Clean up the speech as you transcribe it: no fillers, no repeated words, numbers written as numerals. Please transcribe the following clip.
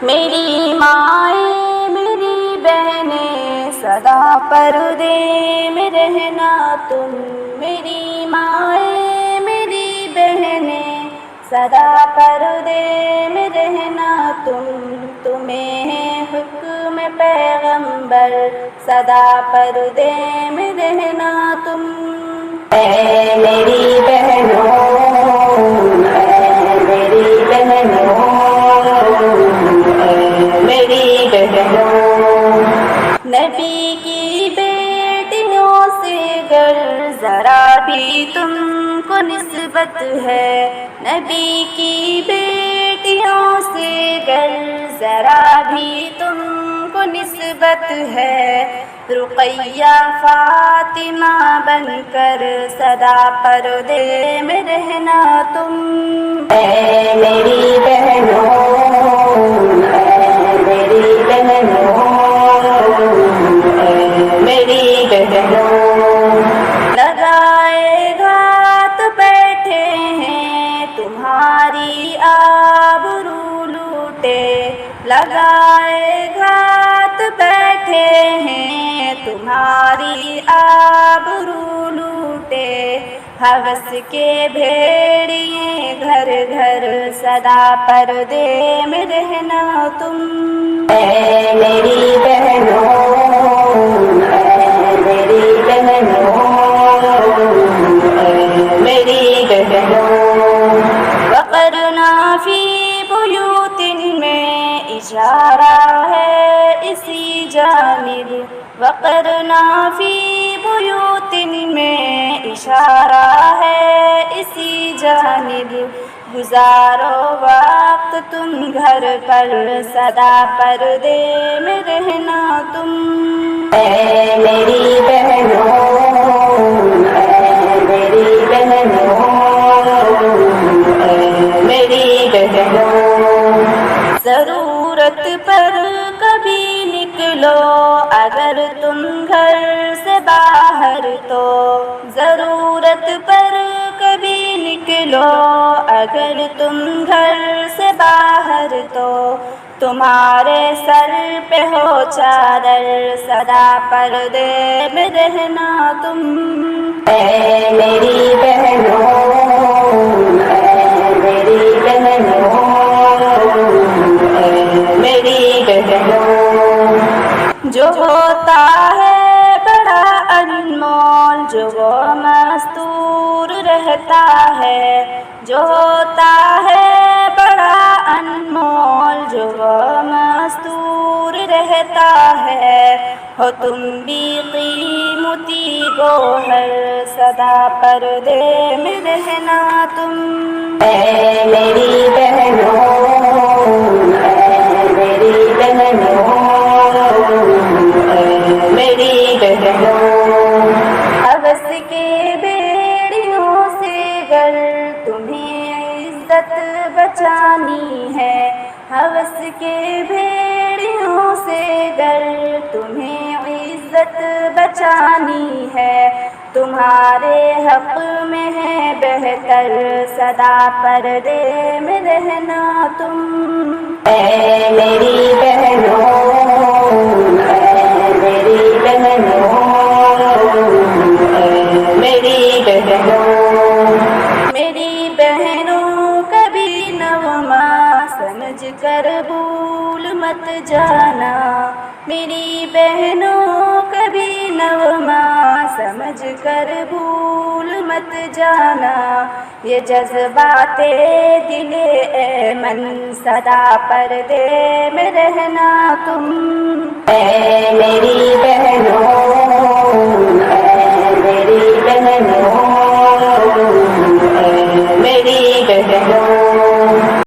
میری مائیں میری بہنیں صدا پردے میں رہنا تم، میری مائیں میری بہنیں صدا پردے میں رہنا تم، تمہیں حکم پیغمبر صدا پردے میں رہنا تم۔ اے میری بہنوں، اے میری بہنوں، اے میری بہنوں، نبی کی بیٹیوں سے گر ذرا بھی تم کو نسبت ہے، نبی کی بیٹیوں سے گر ذرا بھی تم کو نسبت ہے، رقیہ فاطمہ بن کر صدا پردے میں رہنا تم۔ اے میری بہنوں، اے میری بہنوں، اے میری بہنوں، لگائے گھات بیٹھے ہیں تمہاری آبرو لوٹے، لگائے گھات بیٹھے ہیں تمہاری آبرو لوٹے، ہوس کے بھیڑیے گھر گھر صدا پردے میں رہنا تم۔ اے میری بہنوں، اے میری بہنوں، اے میری بہنوں، وقرنا فی بیوتن میں اشارہ ہے اسی جانب، وقرنا فی بیوتن میں اشارہ ہے اسی جانب، گزارو وقت تم گھر پر صدا پردے میں رہنا تم۔ اے میری بہنوں، اے میری بہنوں، اے میری بہنوں، ضرورت پر کبھی نکلو اگر تم گھر سے باہر تو، ضرورت پر کبھی نکلو اگر تم گھر سے باہر تو، تمہارے سر پہ ہو چادر صدا پردے میں رہنا تم۔ اے میری بہنوں، اے میری بہنوں، اے میری بہنوں، جو ہوتا ہے بڑا انمول جو وہ مستور رہتا ہے، جو ہوتا ہے بڑا انمول جو وہ مستور رہتا ہے، ہو تم بھی قیمتی گوہر صدا پردے میں رہنا تم۔ اے میری بہنوں، اے میری بہنوں، اے میری بہنوں، ہوس کے بیڑیوں سے گر تمہیں عزت بچانی ہے، ہوس کے بیڑیوں سے گر تمہیں عزت بچانی ہے، تمہارے حق میں ہے بہتر صدا پردے میں رہنا تم۔ اے میری بہنوں، اے میری بہنوں، اے میری بہنوں، میری بہنوں کبھی نغمہ سمجھ کر بھول مت جانا، میری بہنوں کبھی نغمہ سمجھ کر بھول مت جانا، یہ جذبات دل ایمن صدا پردے میں رہنا تم۔ اے میری بہنوں،